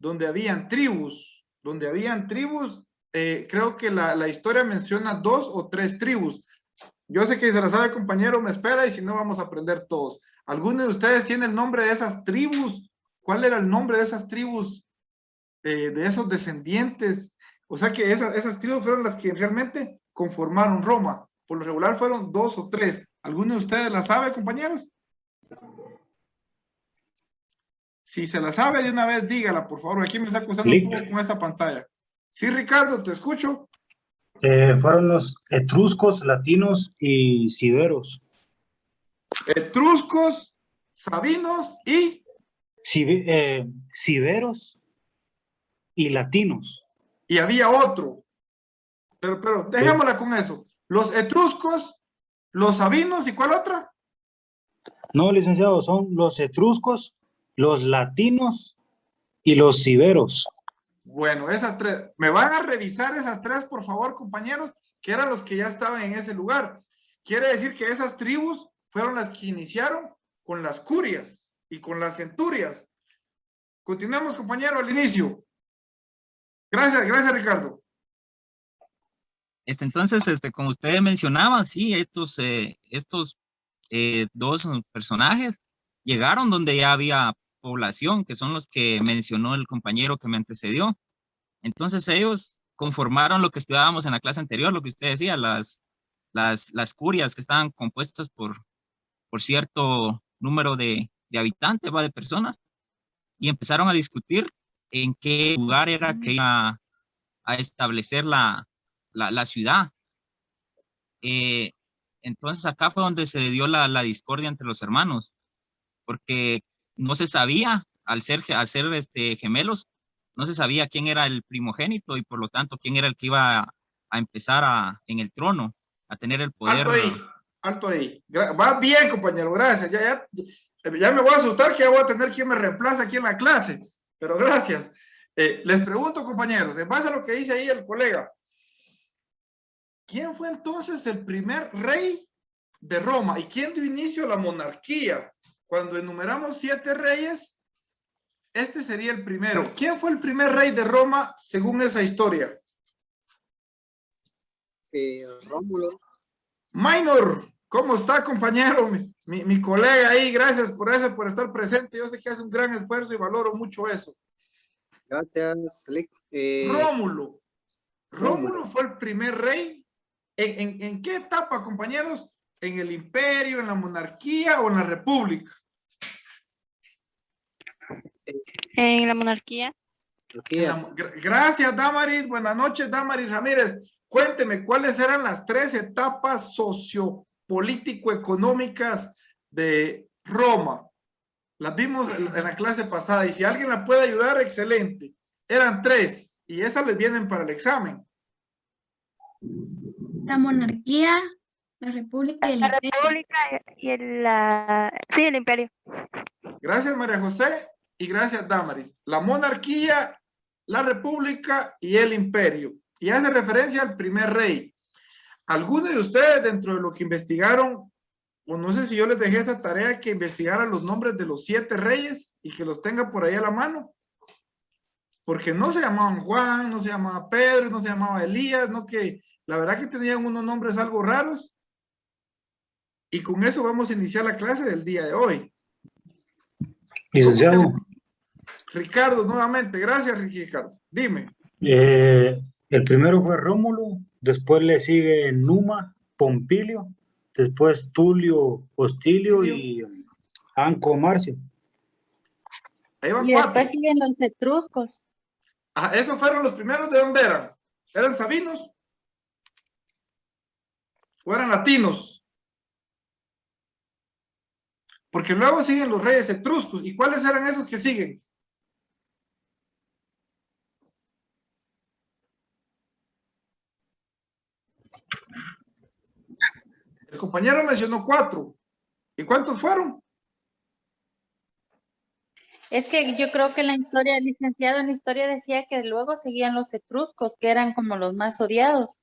donde habían tribus, creo que la historia menciona 2 o 3 tribus. Yo sé que se la sabe, compañero, me espera, y si no, vamos a aprender todos. ¿Alguno de ustedes tiene el nombre de esas tribus? ¿Cuál era el nombre de esas tribus, de esos descendientes? O sea que esas tribus fueron las que realmente conformaron Roma. Por lo regular fueron 2 o 3. ¿Alguno de ustedes la sabe, compañeros? Si se la sabe de una vez, dígala, por favor. Aquí me está costando un poco con esta pantalla. Sí, Ricardo, te escucho. Fueron los etruscos, latinos y ciberos. Etruscos, sabinos y... Ciberos y latinos. Y había otro. Pero dejémosla con eso. Los etruscos, los sabinos, ¿y cuál otra? No, licenciado, son los etruscos, los latinos y los ciberos. Bueno, esas 3. ¿Me van a revisar esas 3, por favor, compañeros? Que eran los que ya estaban en ese lugar. Quiere decir que esas tribus fueron las que iniciaron con las curias y con las centurias. Continuemos, compañero, al inicio. Gracias, Ricardo. Entonces, como ustedes mencionaban, sí, estos 2 personajes llegaron donde ya había población, que son los que mencionó el compañero que me antecedió. Entonces ellos conformaron lo que estudiábamos en la clase anterior, lo que usted decía, las curias que estaban compuestas por cierto número de habitantes, de personas, y empezaron a discutir en qué lugar era que iba a establecer la ciudad. Entonces acá fue donde se dio la discordia entre los hermanos, porque no se sabía, al ser gemelos, no se sabía quién era el primogénito y por lo tanto quién era el que iba a empezar en el trono, a tener el poder. Alto ahí. Va bien, compañero, gracias. Ya me voy a asustar que ya voy a tener quien me reemplace aquí en la clase, pero gracias. Les pregunto, compañeros, en base a lo que dice ahí el colega, ¿quién fue entonces el primer rey de Roma? ¿Y quién dio inicio a la monarquía? Cuando enumeramos 7 reyes, este sería el primero. ¿Quién fue el primer rey de Roma según esa historia? Rómulo. Minor, ¿cómo está, compañero? Mi colega ahí, gracias por estar presente. Yo sé que hace un gran esfuerzo y valoro mucho eso. Gracias, Rómulo. Rómulo fue el primer rey. ¿En qué etapa, compañeros? ¿En el imperio, en la monarquía o en la república? En la monarquía. Gracias, Damaris. Buenas noches, Damaris Ramírez. Cuénteme, ¿cuáles eran las 3 etapas sociopolítico-económicas de Roma? Las vimos en la clase pasada, y si alguien la puede ayudar, excelente. Eran 3, y esas les vienen para el examen. La monarquía, la república y el imperio. La república y sí, el imperio. Gracias, María José, y gracias, Damaris. La monarquía, la república y el imperio. Y hace referencia al primer rey. ¿Alguno de ustedes, dentro de lo que investigaron, o no sé si yo les dejé esta tarea, que investigaran los nombres de los 7 reyes y que los tenga por ahí a la mano? Porque no se llamaban Juan, no se llamaba Pedro, no se llamaba Elías, no, que la verdad que tenían unos nombres algo raros. Y con eso vamos a iniciar la clase del día de hoy. Licenciado. Ricardo, nuevamente, gracias, Ricardo. Dime. El primero fue Rómulo, después le sigue Numa, Pompilio, después Tulio, Hostilio y Anco Marcio. Ahí van y 4. Después siguen los etruscos. Ajá, esos fueron los primeros. ¿De dónde eran? ¿Eran sabinos? ¿O eran latinos? Porque luego siguen los reyes etruscos. ¿Y cuáles eran esos que siguen? El compañero mencionó 4. ¿Y cuántos fueron? Es que yo creo que la historia, el licenciado en la historia decía que luego seguían los etruscos, que eran como los más odiados.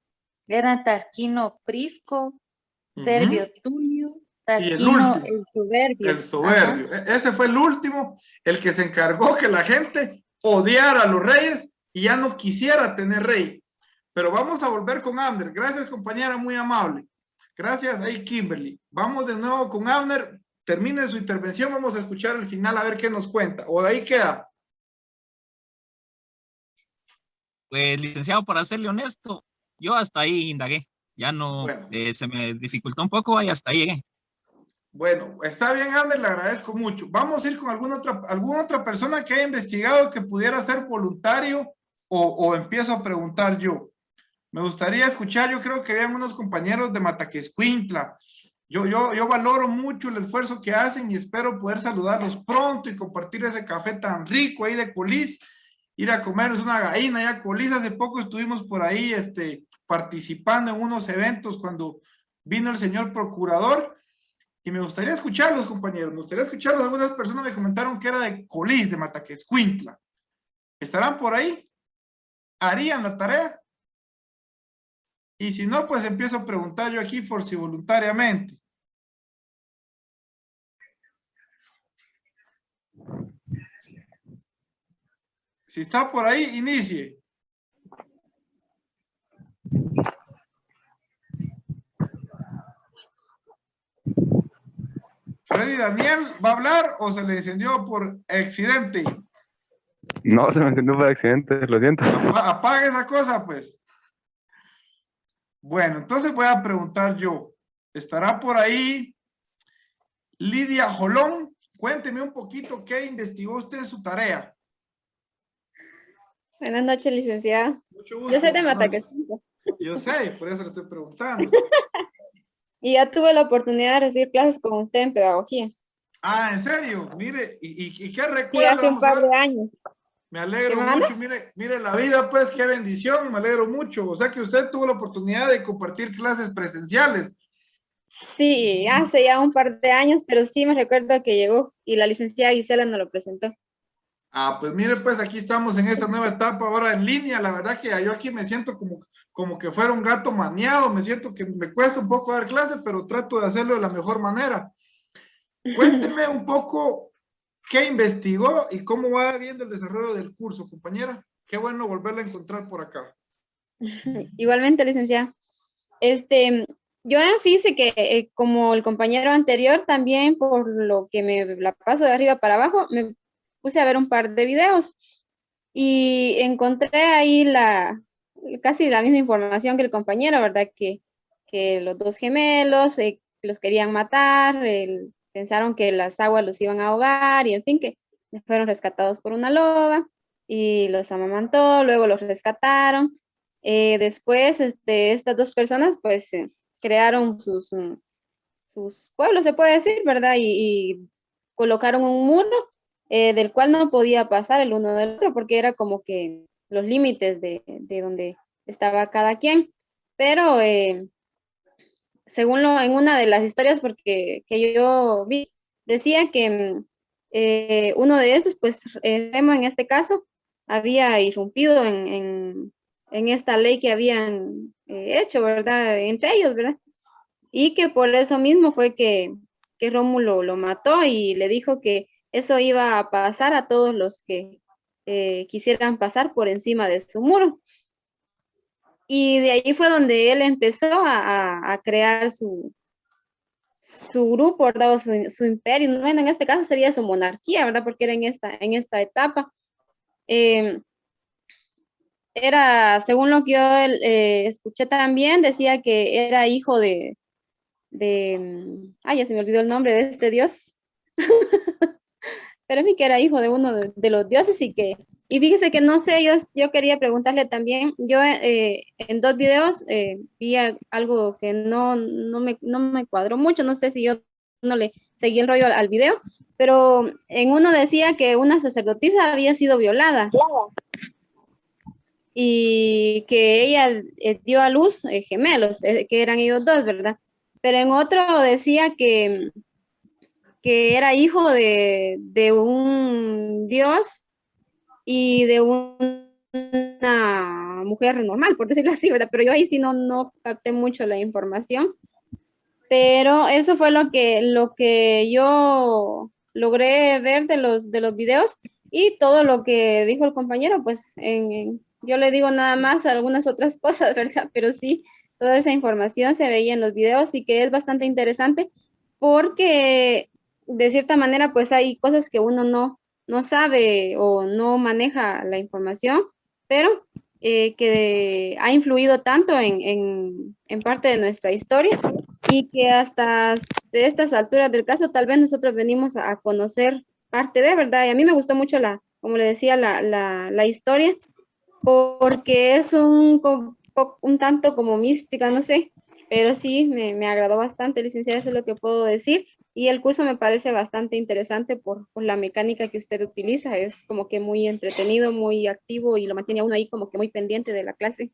Eran Tarquino Prisco, Servio Tulio, Tarquino el Soberbio. El Soberbio. Ese fue el último, el que se encargó que la gente odiara a los reyes y ya no quisiera tener rey. Pero vamos a volver con Abner. Gracias, compañera, muy amable. Gracias, ahí Kimberly. Vamos de nuevo con Abner. Termine su intervención, vamos a escuchar el final a ver qué nos cuenta. O de ahí queda. Pues, licenciado, para serle honesto, yo hasta ahí indagué. Ya no, Bueno. se me dificultó un poco y hasta ahí llegué. Bueno, está bien, Ander, le agradezco mucho. Vamos a ir con alguna otra persona que haya investigado que pudiera ser voluntario o empiezo a preguntar yo. Me gustaría escuchar, yo creo que habían unos compañeros de Mataquescuintla. Yo valoro mucho el esfuerzo que hacen y espero poder saludarlos pronto y compartir ese café tan rico ahí de Colís, ir a comernos una gallina ya Colís. Hace poco estuvimos por ahí participando en unos eventos cuando vino el señor procurador. Y me gustaría escucharlos, compañeros, me gustaría escucharlos. Algunas personas me comentaron que era de Colís, de Mataquescuintla. ¿Estarán por ahí? ¿Harían la tarea? Y si no, pues empiezo a preguntar yo aquí por si voluntariamente. Si está por ahí, inicie. Freddy Daniel, ¿va a hablar o se le encendió por accidente? No, se me encendió por accidente, lo siento. Apague esa cosa, pues. Bueno, entonces voy a preguntar yo. ¿Estará por ahí Lidia Jolón? Cuénteme un poquito qué investigó usted en su tarea. Buenas noches, licenciada. Mucho gusto. Yo soy de Mataquescuintla. Yo sé, por eso le estoy preguntando. Y ya tuve la oportunidad de recibir clases con usted en pedagogía. Ah, ¿en serio? Mire, ¿y qué Sí, recuerda? hace un par de años. Me alegro ¿Qué manda? mucho, mire la vida, pues, qué bendición, me alegro mucho. O sea que usted tuvo la oportunidad de compartir clases presenciales. Sí, hace ya un par de años, pero sí me recuerdo que llegó y la licenciada Gisela nos lo presentó. Ah, pues mire, pues aquí estamos en esta nueva etapa ahora en línea. La verdad que yo aquí me siento como que fuera un gato maniado, me siento que me cuesta un poco dar clase, pero trato de hacerlo de la mejor manera. Cuénteme un poco qué investigó y cómo va viendo el desarrollo del curso, compañera. Qué bueno volverla a encontrar por acá. Igualmente, licenciada. Yo en que como el compañero anterior, también por lo que me la paso de arriba para abajo, me puse a ver un par de videos y encontré ahí casi la misma información que el compañero, ¿verdad? Que los dos gemelos los querían matar, pensaron que las aguas los iban a ahogar y en fin, que fueron rescatados por una loba y los amamantó, luego los rescataron. Después, estas dos personas, pues, crearon sus pueblos, se puede decir, ¿verdad? Y colocaron un muro del cual no podía pasar el uno del otro porque era como que los límites de donde estaba cada quien. Pero según en una de las historias que yo vi, decía que uno de estos, pues Remo en este caso, había irrumpido en esta ley que habían hecho, ¿verdad? Entre ellos, ¿verdad? Y que por eso mismo fue que Rómulo lo mató y le dijo que eso iba a pasar a todos los que quisieran pasar por encima de su muro. Y de ahí fue donde él empezó a crear su grupo, ¿verdad? O su imperio. Bueno, en este caso sería su monarquía, ¿verdad? Porque era en esta etapa. Era, según lo que yo escuché también, decía que era hijo ya se me olvidó el nombre de este dios. Pero es que era hijo de uno de los dioses y fíjese que no sé, yo quería preguntarle también, yo en dos videos vi algo que no me cuadró mucho, no sé si yo no le seguí el rollo al video, pero en uno decía que una sacerdotisa había sido violada y que ella dio a luz gemelos, que eran ellos dos, ¿verdad? Pero en otro decía que era hijo de un dios y de una mujer normal, por decirlo así, ¿verdad? Pero yo ahí sí no capté mucho la información. Pero eso fue lo que yo logré ver de los videos Y todo lo que dijo el compañero, pues yo le digo nada más algunas otras cosas, ¿verdad? Pero sí, toda esa información se veía en los videos y que es bastante interesante porque de cierta manera pues hay cosas que uno no sabe o no maneja la información, pero que ha influido tanto en parte de nuestra historia y que hasta estas alturas del caso tal vez nosotros venimos a conocer parte de, ¿verdad? Y a mí me gustó mucho como le decía, la historia, porque es un tanto como mística, no sé, pero sí, me agradó bastante, licenciada, eso es lo que puedo decir. Y el curso me parece bastante interesante por la mecánica que usted utiliza, es como que muy entretenido, muy activo y lo mantiene a uno ahí como que muy pendiente de la clase.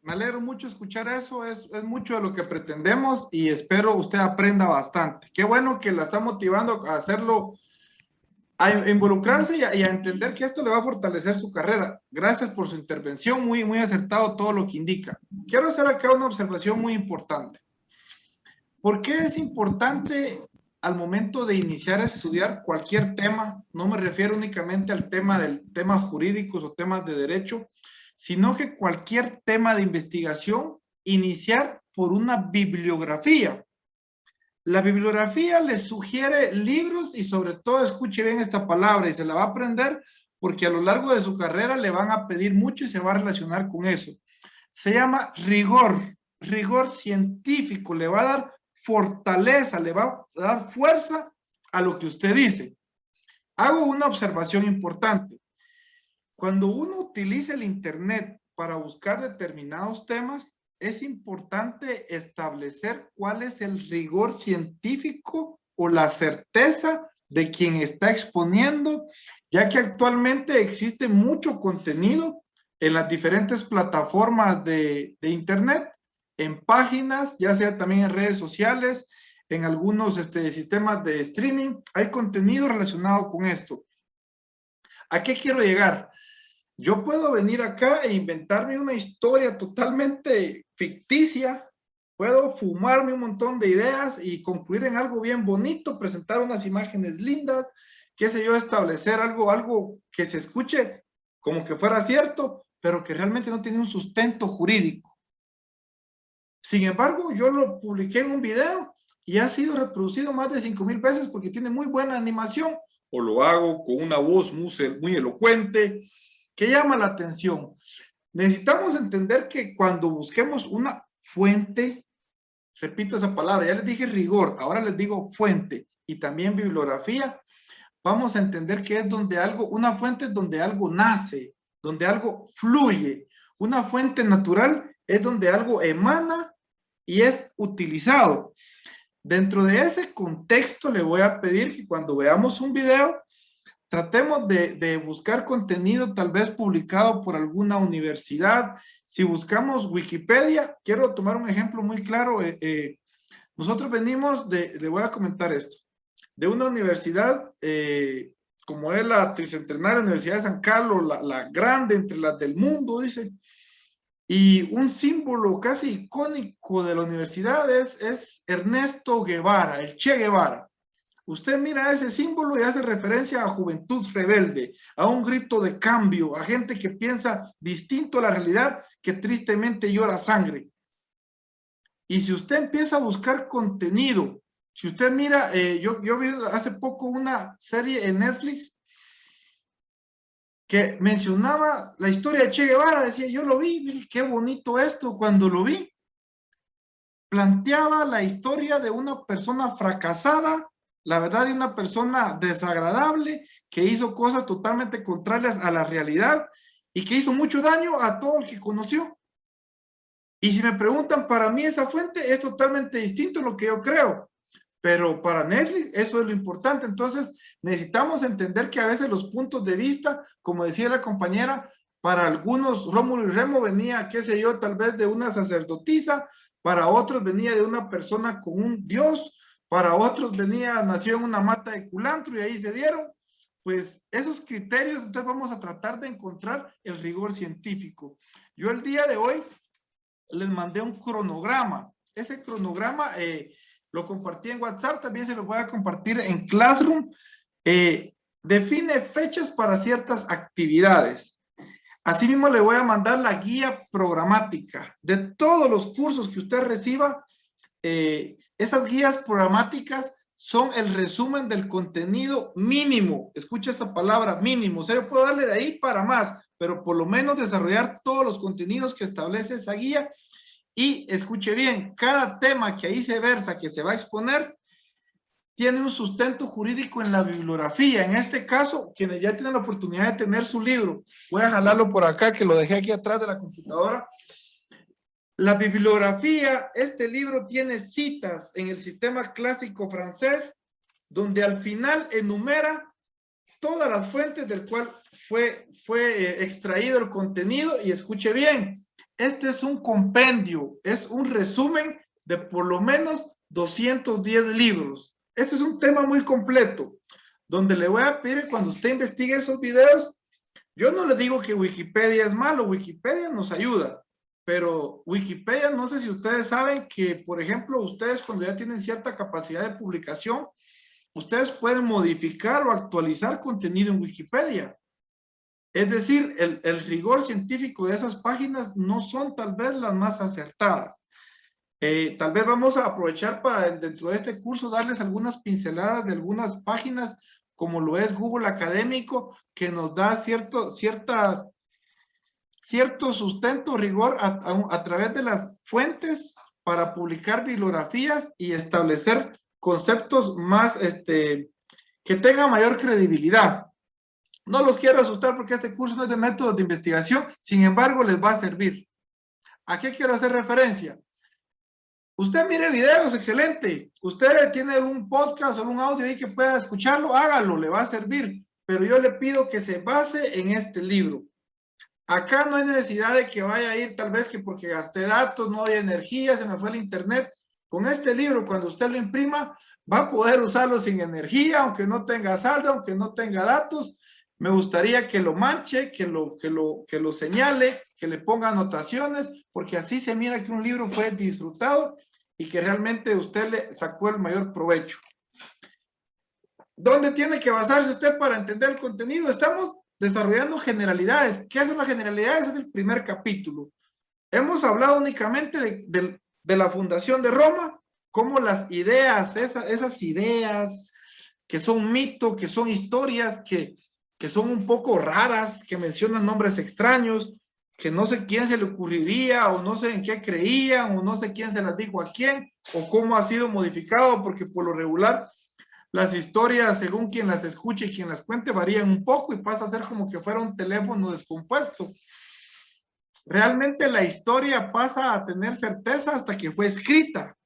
Me alegro mucho escuchar eso, es mucho de lo que pretendemos y espero usted aprenda bastante. Qué bueno que la está motivando a hacerlo, a involucrarse y a entender que esto le va a fortalecer su carrera. Gracias por su intervención, muy, muy acertado todo lo que indica. Quiero hacer acá una observación muy importante. ¿Por qué es importante al momento de iniciar a estudiar cualquier tema? No me refiero únicamente al tema de temas jurídicos o temas de derecho, sino que cualquier tema de investigación, iniciar por una bibliografía. La bibliografía les sugiere libros y sobre todo escuche bien esta palabra y se la va a aprender porque a lo largo de su carrera le van a pedir mucho y se va a relacionar con eso. Se llama rigor científico, le va a dar fortaleza, le va a dar fuerza a lo que usted dice. Hago una observación importante. Cuando uno utiliza el Internet para buscar determinados temas, es importante establecer cuál es el rigor científico o la certeza de quien está exponiendo, ya que actualmente existe mucho contenido en las diferentes plataformas de Internet, en páginas, ya sea también en redes sociales, en algunos sistemas de streaming, hay contenido relacionado con esto. ¿A qué quiero llegar? Yo puedo venir acá e inventarme una historia totalmente ficticia, puedo fumarme un montón de ideas y concluir en algo bien bonito, presentar unas imágenes lindas, qué sé yo, establecer algo que se escuche como que fuera cierto, pero que realmente no tiene un sustento jurídico. Sin embargo, yo lo publiqué en un video y ha sido reproducido más de 5,000 veces porque tiene muy buena animación, o lo hago con una voz muy elocuente, que llama la atención. Necesitamos entender que cuando busquemos una fuente, repito esa palabra, ya les dije rigor, ahora les digo fuente y también bibliografía, vamos a entender que es donde algo, una fuente es donde algo nace, donde algo fluye. Una fuente natural es donde algo emana y es utilizado. Dentro de ese contexto le voy a pedir que cuando veamos un video, tratemos de buscar contenido tal vez publicado por alguna universidad. Si buscamos Wikipedia, quiero tomar un ejemplo muy claro. Nosotros venimos le voy a comentar esto, de una universidad como es la Tricentenaria Universidad de San Carlos, la grande entre las del mundo, dice. Y un símbolo casi icónico de la universidad es Ernesto Guevara, el Che Guevara. Usted mira ese símbolo y hace referencia a juventud rebelde, a un grito de cambio, a gente que piensa distinto a la realidad, que tristemente llora sangre. Y si usted empieza a buscar contenido, si usted mira, yo vi hace poco una serie en Netflix que mencionaba la historia de Che Guevara, decía, yo lo vi, mire, qué bonito esto, cuando lo vi, planteaba la historia de una persona fracasada, la verdad de una persona desagradable, que hizo cosas totalmente contrarias a la realidad y que hizo mucho daño a todo el que conoció. Y si me preguntan, para mí esa fuente es totalmente distinto a lo que yo creo. Pero para Netflix eso es lo importante. Entonces necesitamos entender que a veces los puntos de vista, como decía la compañera, para algunos Rómulo y Remo venía, qué sé yo, tal vez de una sacerdotisa, para otros venía de una persona con un dios, para otros nació en una mata de culantro y ahí se dieron. Pues esos criterios, entonces vamos a tratar de encontrar el rigor científico. Yo el día de hoy les mandé un cronograma. Ese cronograma lo compartí en WhatsApp, también se lo voy a compartir en Classroom. Define fechas para ciertas actividades. Asimismo, le voy a mandar la guía programática de todos los cursos que usted reciba. Esas guías programáticas son el resumen del contenido mínimo. Escucha esta palabra, mínimo. O sea, yo puedo darle de ahí para más, pero por lo menos desarrollar todos los contenidos que establece esa guía. Y escuche bien, cada tema que ahí se versa, que se va a exponer, tiene un sustento jurídico en la bibliografía. En este caso, quienes ya tienen la oportunidad de tener su libro, voy a jalarlo por acá, que lo dejé aquí atrás de la computadora. La bibliografía, este libro tiene citas en el sistema clásico francés, donde al final enumera todas las fuentes del cual fue extraído el contenido. Y escuche bien, este es un compendio, es un resumen de por lo menos 210 libros. Este es un tema muy completo, donde le voy a pedir que cuando usted investigue esos videos, yo no le digo que Wikipedia es malo, Wikipedia nos ayuda, pero Wikipedia, no sé si ustedes saben que, por ejemplo, ustedes cuando ya tienen cierta capacidad de publicación, ustedes pueden modificar o actualizar contenido en Wikipedia. Es decir, el rigor científico de esas páginas no son tal vez las más acertadas. Tal vez vamos a aprovechar para dentro de este curso darles algunas pinceladas de algunas páginas, como lo es Google Académico, que nos da cierto sustento, rigor a través de las fuentes para publicar bibliografías y establecer conceptos más, que tengan mayor credibilidad. No los quiero asustar porque este curso no es de métodos de investigación, sin embargo les va a servir. ¿A qué quiero hacer referencia? Usted mire videos, excelente. Usted tiene un podcast o un audio ahí que pueda escucharlo, hágalo, le va a servir. Pero yo le pido que se base en este libro. Acá no hay necesidad de que vaya a ir tal vez que porque gasté datos, no hay energía, se me fue el internet. Con este libro, cuando usted lo imprima, va a poder usarlo sin energía, aunque no tenga saldo, aunque no tenga datos. Me gustaría que lo manche, que lo señale, que le ponga anotaciones, porque así se mira que un libro fue disfrutado y que realmente usted le sacó el mayor provecho. ¿Dónde tiene que basarse usted para entender el contenido? Estamos desarrollando generalidades. ¿Qué son las generalidades? Es el primer capítulo. Hemos hablado únicamente de la fundación de Roma, cómo las ideas, esas ideas que son mito, que son historias, que son un poco raras, que mencionan nombres extraños, que no sé quién se le ocurriría, o no sé en qué creían, o no sé quién se las dijo a quién, o cómo ha sido modificado, porque por lo regular las historias, según quien las escuche y quien las cuente, varían un poco y pasa a ser como que fuera un teléfono descompuesto. Realmente la historia pasa a tener certeza hasta que fue escrita,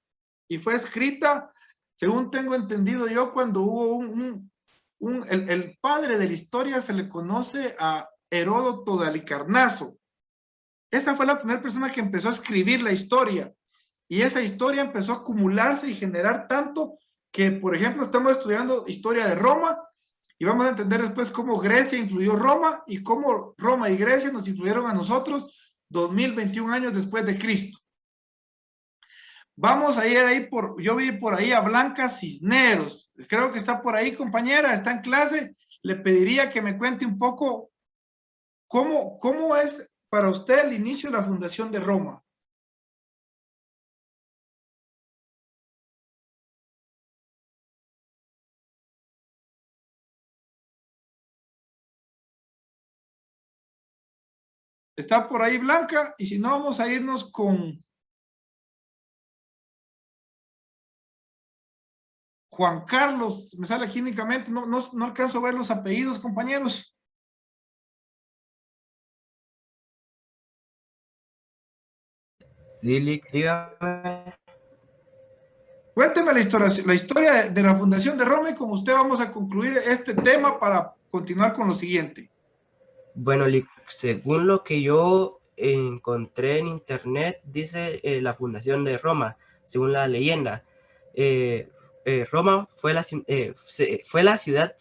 y fue escrita, según tengo entendido yo, cuando hubo el padre de la historia se le conoce a Heródoto de Halicarnaso. Esta fue la primera persona que empezó a escribir la historia, y esa historia empezó a acumularse y generar tanto que, por ejemplo, estamos estudiando historia de Roma y vamos a entender después cómo Grecia influyó Roma y cómo Roma y Grecia nos influyeron a nosotros 2021 años después de Cristo. Vamos a ir ahí yo vi por ahí a Blanca Cisneros, creo que está por ahí, compañera, está en clase. Le pediría que me cuente un poco cómo es para usted el inicio de la fundación de Roma. Está por ahí Blanca, y si no, vamos a irnos con Juan Carlos. Me sale aquí únicamente, no alcanzo a ver los apellidos, compañeros. Sí, dígame. Cuénteme la historia de la fundación de Roma, y con usted vamos a concluir este tema para continuar con lo siguiente. Bueno, según lo que yo encontré en internet, dice la fundación de Roma, según la leyenda. Roma fue la ciudad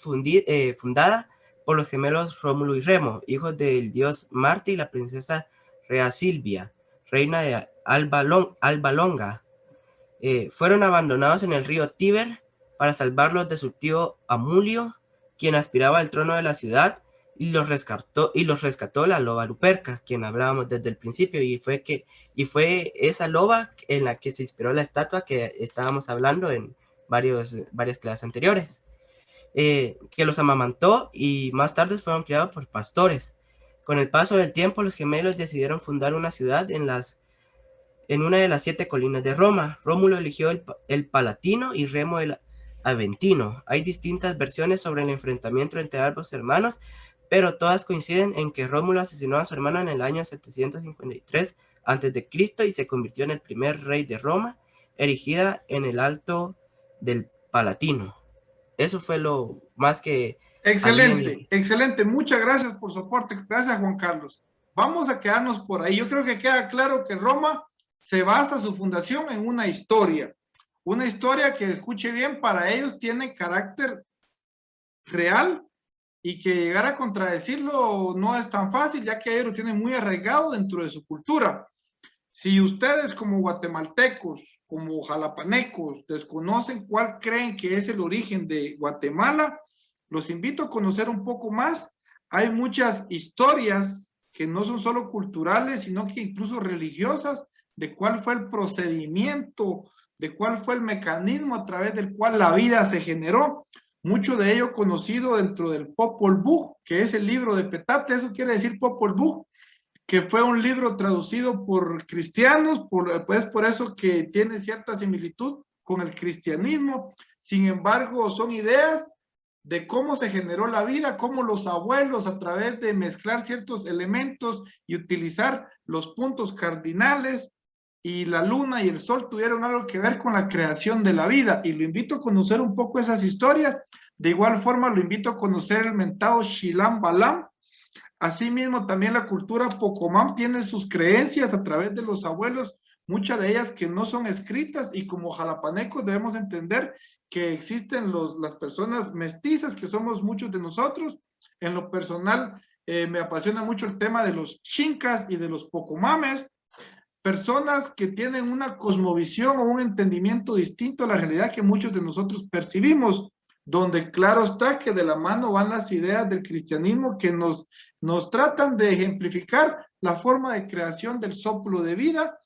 fundada por los gemelos Rómulo y Remo, hijos del dios Marte y la princesa Rea Silvia, reina de Alba Longa. Fueron abandonados en el río Tíber para salvarlos de su tío Amulio, quien aspiraba al trono de la ciudad, y los rescató la loba Luperca, quien hablábamos desde el principio, y fue esa loba en la que se inspiró la estatua que estábamos hablando en varias clases anteriores, que los amamantó y más tarde fueron criados por pastores. Con el paso del tiempo, los gemelos decidieron fundar una ciudad en una de las 7 colinas de Roma. Rómulo eligió el Palatino y Remo el Aventino. Hay distintas versiones sobre el enfrentamiento entre ambos hermanos, pero todas coinciden en que Rómulo asesinó a su hermano en el año 753 a.C. y se convirtió en el primer rey de Roma, erigida en el alto del Palatino. Eso fue lo más que... Excelente, excelente. Muchas gracias por su aporte. Gracias, Juan Carlos. Vamos a quedarnos por ahí. Yo creo que queda claro que Roma se basa su fundación en una historia que, escuche bien, para ellos tiene carácter real y que llegar a contradecirlo no es tan fácil, ya que ellos lo tienen muy arraigado dentro de su cultura. Si ustedes como guatemaltecos, como jalapanecos, desconocen cuál creen que es el origen de Guatemala, los invito a conocer un poco más. Hay muchas historias que no son solo culturales, sino que incluso religiosas, de cuál fue el procedimiento, de cuál fue el mecanismo a través del cual la vida se generó. Mucho de ello conocido dentro del Popol Vuh, que es el libro de Petate. Eso quiere decir Popol Vuh, que fue un libro traducido por cristianos, pues por eso que tiene cierta similitud con el cristianismo. Sin embargo, son ideas de cómo se generó la vida, cómo los abuelos, a través de mezclar ciertos elementos y utilizar los puntos cardinales, y la luna y el sol tuvieron algo que ver con la creación de la vida, y lo invito a conocer un poco esas historias. De igual forma lo invito a conocer el mentado Shilam Balam. Asimismo también la cultura Pocomam tiene sus creencias a través de los abuelos, muchas de ellas que no son escritas, y como jalapanecos debemos entender que existen las personas mestizas, que somos muchos de nosotros. En lo personal me apasiona mucho el tema de los chincas y de los pocomames, personas que tienen una cosmovisión o un entendimiento distinto a la realidad que muchos de nosotros percibimos, donde claro está que de la mano van las ideas del cristianismo que nos tratan de ejemplificar la forma de creación del soplo de vida.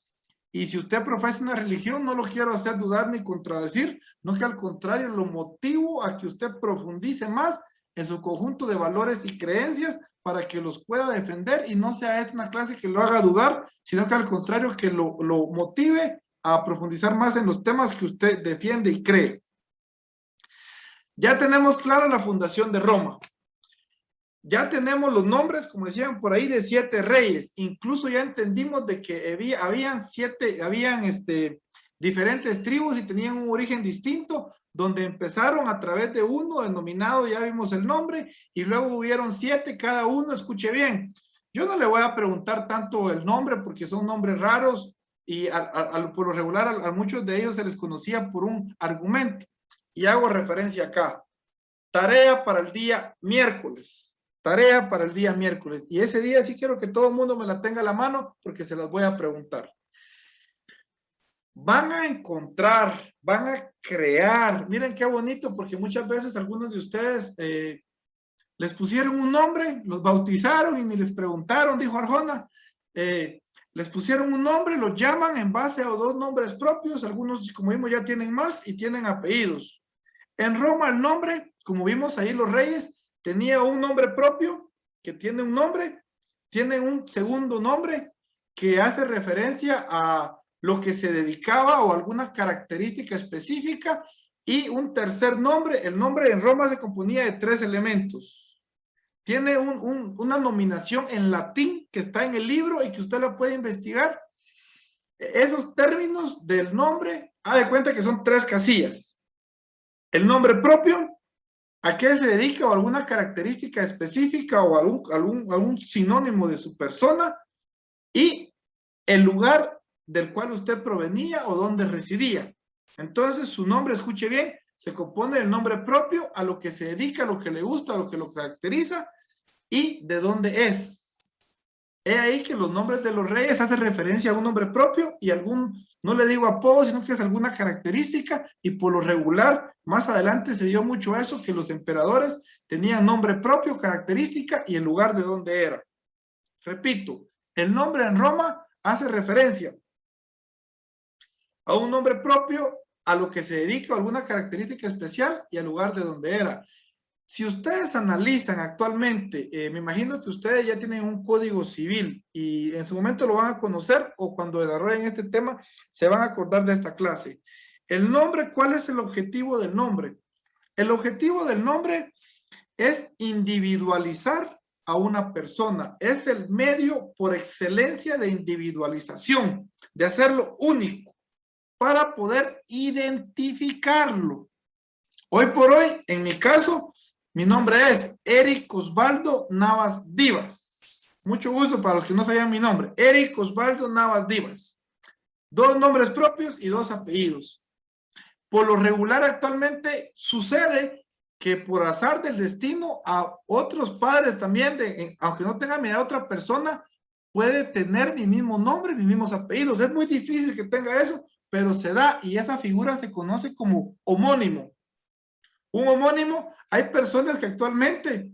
Y si usted profesa una religión, no lo quiero hacer dudar ni contradecir, no, que al contrario lo motivo a que usted profundice más en su conjunto de valores y creencias para que los pueda defender, y no sea esta una clase que lo haga dudar, sino que al contrario que lo motive a profundizar más en los temas que usted defiende y cree. Ya tenemos clara la fundación de Roma. Ya tenemos los nombres, como decían por ahí, de 7 reyes. Incluso ya entendimos de que habían diferentes tribus y tenían un origen distinto, donde empezaron a través de uno denominado, ya vimos el nombre, y luego hubieron 7, cada uno, escuche bien. Yo no le voy a preguntar tanto el nombre porque son nombres raros y por lo regular a muchos de ellos se les conocía por un argumento. Y hago referencia acá. Tarea para el día miércoles. Tarea para el día miércoles. Y ese día sí quiero que todo el mundo me la tenga a la mano porque se las voy a preguntar. Van a encontrar, van a crear. Miren qué bonito, porque muchas veces algunos de ustedes les pusieron un nombre, los bautizaron y ni les preguntaron, dijo Arjona. Les pusieron un nombre, los llaman en base a 2 nombres propios. Algunos, como vimos, ya tienen más y tienen apellidos. En Roma el nombre, como vimos ahí los reyes, tenía un nombre propio, que tiene un nombre, tiene un segundo nombre que hace referencia a lo que se dedicaba o alguna característica específica, y un tercer nombre. El nombre en Roma se componía de 3 elementos. Tiene una nominación en latín que está en el libro y que usted lo puede investigar. Esos términos del nombre, haga de cuenta que son 3 casillas. El nombre propio, a qué se dedica o alguna característica específica o algún sinónimo de su persona, y el lugar del cual usted provenía o donde residía. Entonces su nombre, escuche bien, se compone del nombre propio, a lo que se dedica, a lo que le gusta, a lo que lo caracteriza y de dónde es. He ahí que los nombres de los reyes hacen referencia a un nombre propio y no le digo apodo, sino que es alguna característica, y por lo regular, más adelante se dio mucho eso, que los emperadores tenían nombre propio, característica y el lugar de donde era. Repito, el nombre en Roma hace referencia a un nombre propio, a lo que se dedica, a alguna característica especial y al lugar de donde era. Si ustedes analizan actualmente, me imagino que ustedes ya tienen un código civil y en su momento lo van a conocer, o cuando desarrollen este tema se van a acordar de esta clase. El nombre, ¿cuál es el objetivo del nombre? El objetivo del nombre es individualizar a una persona. Es el medio por excelencia de individualización, de hacerlo único, para poder identificarlo. Hoy por hoy, en mi caso, mi nombre es Eric Osvaldo Navas Divas. Mucho gusto para los que no sabían mi nombre. Eric Osvaldo Navas Divas. 2 nombres propios y 2 apellidos. Por lo regular actualmente sucede que por azar del destino a otros padres también, aunque no tenga mi edad, otra persona puede tener mi mismo nombre, mis mismos apellidos. Es muy difícil que tenga eso, pero se da, y esa figura se conoce como homónimo. Un homónimo, hay personas que actualmente,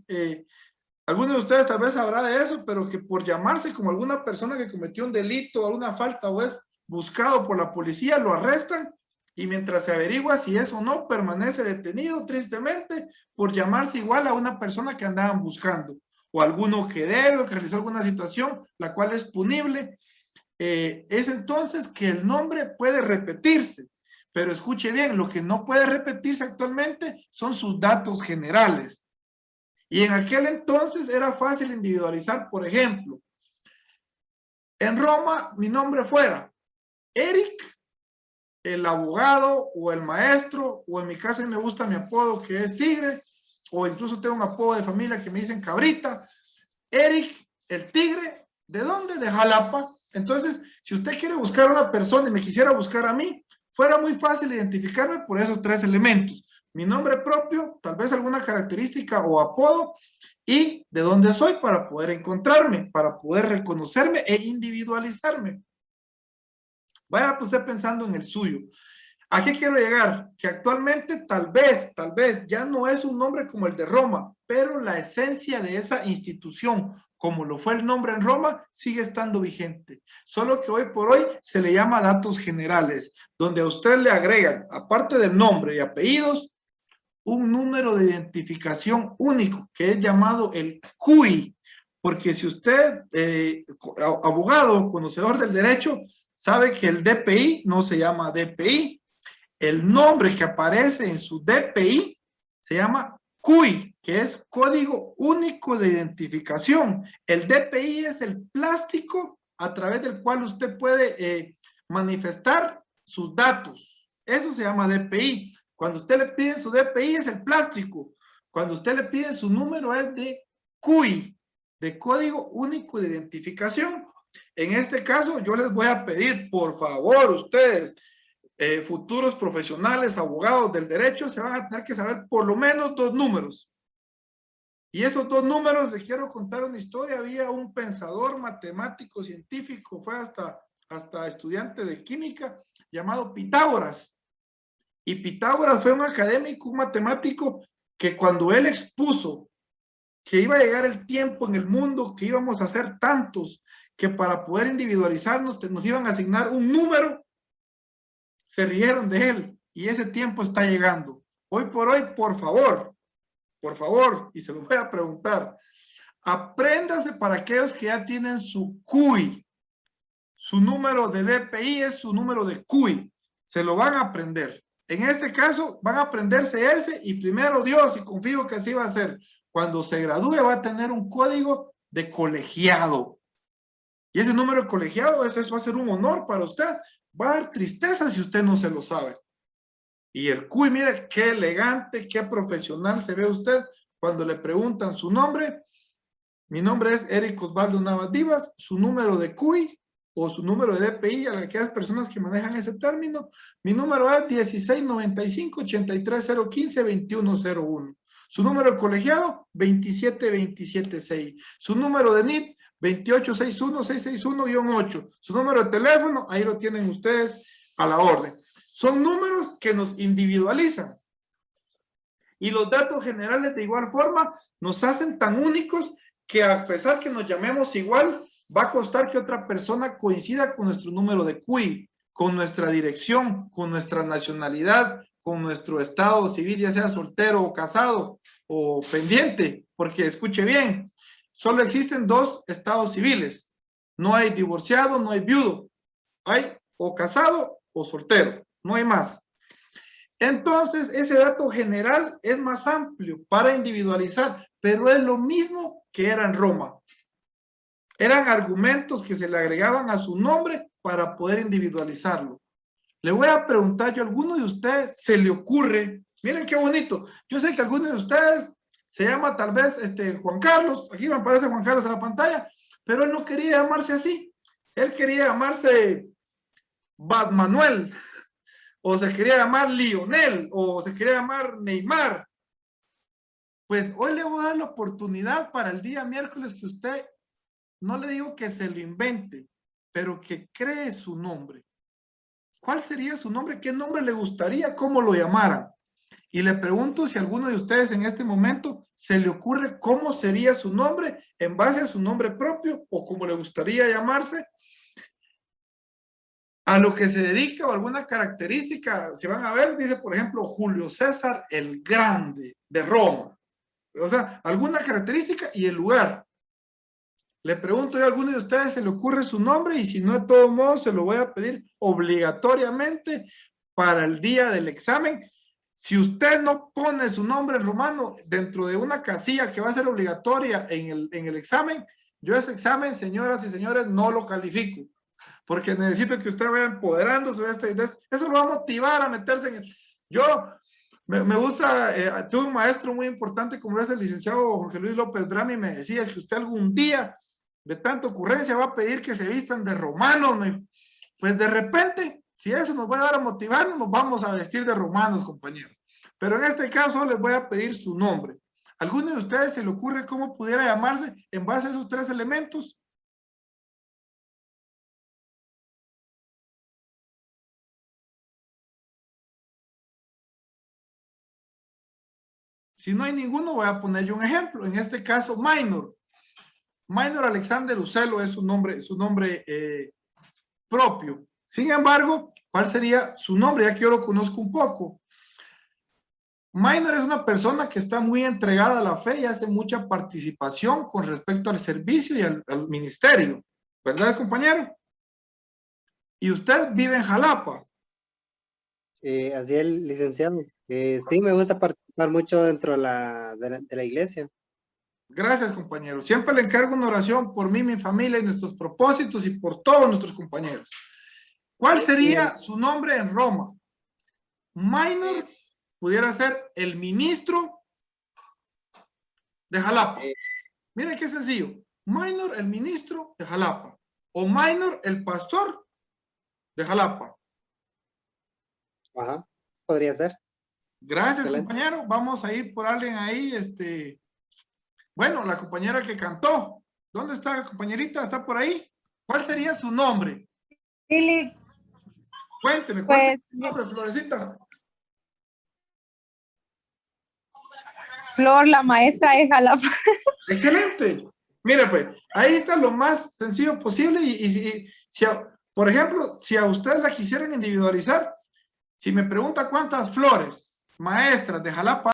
algunos de ustedes tal vez sabrá de eso, pero que por llamarse como alguna persona que cometió un delito, alguna falta o es buscado por la policía, lo arrestan y mientras se averigua si es o no, permanece detenido tristemente por llamarse igual a una persona que andaban buscando, o alguno que debe o que realizó alguna situación, la cual es punible. Es entonces que el nombre puede repetirse. Pero escuche bien, lo que no puede repetirse actualmente son sus datos generales. Y en aquel entonces era fácil individualizar, por ejemplo, en Roma mi nombre fuera Eric, el abogado o el maestro, o en mi caso me gusta mi apodo que es Tigre, o incluso tengo un apodo de familia que me dicen Cabrita. Eric, el Tigre, ¿de dónde? De Jalapa. Entonces, si usted quiere buscar a una persona y me quisiera buscar a mí, fuera muy fácil identificarme por esos 3 elementos. Mi nombre propio, tal vez alguna característica o apodo, y de dónde soy para poder encontrarme, para poder reconocerme e individualizarme. Vaya usted pensando en el suyo. ¿A qué quiero llegar? Que actualmente tal vez ya no es un nombre como el de Roma, pero la esencia de esa institución, como lo fue el nombre en Roma, sigue estando vigente. Solo que hoy por hoy se le llama datos generales, donde a usted le agregan, aparte del nombre y apellidos, un número de identificación único, que es llamado el CUI. Porque si usted, abogado, conocedor del derecho, sabe que el DPI no se llama DPI. El nombre que aparece en su DPI se llama CUI, que es Código Único de Identificación. El DPI es el plástico a través del cual usted puede manifestar sus datos. Eso se llama DPI. Cuando usted le pide su DPI es el plástico. Cuando usted le pide su número es de CUI, de Código Único de Identificación. En este caso yo les voy a pedir, por favor, ustedes, futuros profesionales, abogados del derecho, se van a tener que saber por lo menos 2 números. Y esos 2 números, les quiero contar una historia. Había un pensador matemático, científico, fue hasta estudiante de química, llamado Pitágoras. Y Pitágoras fue un académico, un matemático, que cuando él expuso que iba a llegar el tiempo en el mundo, que íbamos a ser tantos, que para poder individualizarnos nos iban a asignar un número, se rieron de él, y ese tiempo está llegando. Hoy por hoy, por favor, y se lo voy a preguntar, apréndase para aquellos que ya tienen su CUI, su número de DPI es su número de CUI, se lo van a aprender. En este caso, van a aprenderse ese, y primero Dios, y confío que así va a ser, cuando se gradúe va a tener un código de colegiado. Y ese número de colegiado, eso va a ser un honor para usted. Va a dar tristeza si usted no se lo sabe. Y el CUI, mire qué elegante, qué profesional se ve usted cuando le preguntan su nombre. Mi nombre es Eric Osvaldo Navas Divas, su número de CUI o su número de DPI, a aquellas personas que manejan ese término. Mi número es 1695-83015-2101. Su número de colegiado, 27276. Su número de NIT, 2861-661-8. Su número de teléfono, ahí lo tienen ustedes a la orden. Son números que nos individualizan. Y los datos generales de igual forma nos hacen tan únicos que a pesar que nos llamemos igual, va a costar que otra persona coincida con nuestro número de CUI, con nuestra dirección, con nuestra nacionalidad, con nuestro estado civil, ya sea soltero o casado o pendiente, porque escuche bien, solo existen 2 estados civiles. No hay divorciado, no hay viudo. Hay o casado o soltero, no hay más. Entonces, ese dato general es más amplio para individualizar, pero es lo mismo que era en Roma. Eran argumentos que se le agregaban a su nombre para poder individualizarlo. Le voy a preguntar yo, ¿a alguno de ustedes se le ocurre? Miren qué bonito. Yo sé que alguno de ustedes se llama tal vez Juan Carlos. Aquí me aparece Juan Carlos en la pantalla, pero él no quería llamarse así. Él quería llamarse Bad Manuel, o se quería llamar Lionel, o se quería llamar Neymar. Pues hoy le voy a dar la oportunidad para el día miércoles que usted, no le digo que se lo invente, pero que cree su nombre. ¿Cuál sería su nombre? ¿Qué nombre le gustaría? ¿Cómo lo llamaran? Y le pregunto si a alguno de ustedes en este momento se le ocurre cómo sería su nombre en base a su nombre propio o cómo le gustaría llamarse, a lo que se dedica o alguna característica. Si van a ver, dice por ejemplo Julio César el Grande de Roma. O sea, alguna característica y el lugar. Le pregunto yo a alguno de ustedes se le ocurre su nombre y si no, de todos modos se lo voy a pedir obligatoriamente para el día del examen. Si usted no pone su nombre en romano dentro de una casilla que va a ser obligatoria en el examen, yo ese examen, señoras y señores, no lo califico. Porque necesito que usted vaya empoderándose de eso lo va a motivar a meterse en el... Yo me gusta, tuve un maestro muy importante como es el licenciado Jorge Luis López Brami, me decía, es que usted algún día de tanta ocurrencia va a pedir que se vistan de romanos, pues de repente, si eso nos va a dar a motivarnos, nos vamos a vestir de romanos, compañeros. Pero en este caso les voy a pedir su nombre. ¿Alguno de ustedes se le ocurre cómo pudiera llamarse en base a esos 3 elementos? Si no hay ninguno, voy a poner yo un ejemplo. En este caso, Minor. Minor Alexander Ucelo es su nombre propio. Sin embargo, ¿cuál sería su nombre? Ya que yo lo conozco un poco. Minor es una persona que está muy entregada a la fe y hace mucha participación con respecto al servicio y al ministerio. ¿Verdad, compañero? Y usted vive en Jalapa. Así es, licenciado. Sí, me gusta participar mucho dentro de la iglesia. Gracias, compañero. Siempre le encargo una oración por mí, mi familia y nuestros propósitos y por todos nuestros compañeros. ¿Cuál sería su nombre en Roma? Minor pudiera ser el ministro de Jalapa. Miren qué sencillo. Minor, el ministro de Jalapa. O Minor, el pastor de Jalapa. Ajá, podría ser. Gracias, Excelente. compañero. Vamos a ir por alguien ahí, bueno, la compañera que cantó. ¿Dónde está, compañerita? ¿Está por ahí? ¿Cuál sería su nombre? Lili. Cuénteme, ¿cuál Pues, es su nombre, Florecita? Flor, la maestra de Jalapa. Excelente. Mire, pues, ahí está lo más sencillo posible y por ejemplo, si a ustedes la quisieran individualizar, si me pregunta cuántas flores maestras de Jalapa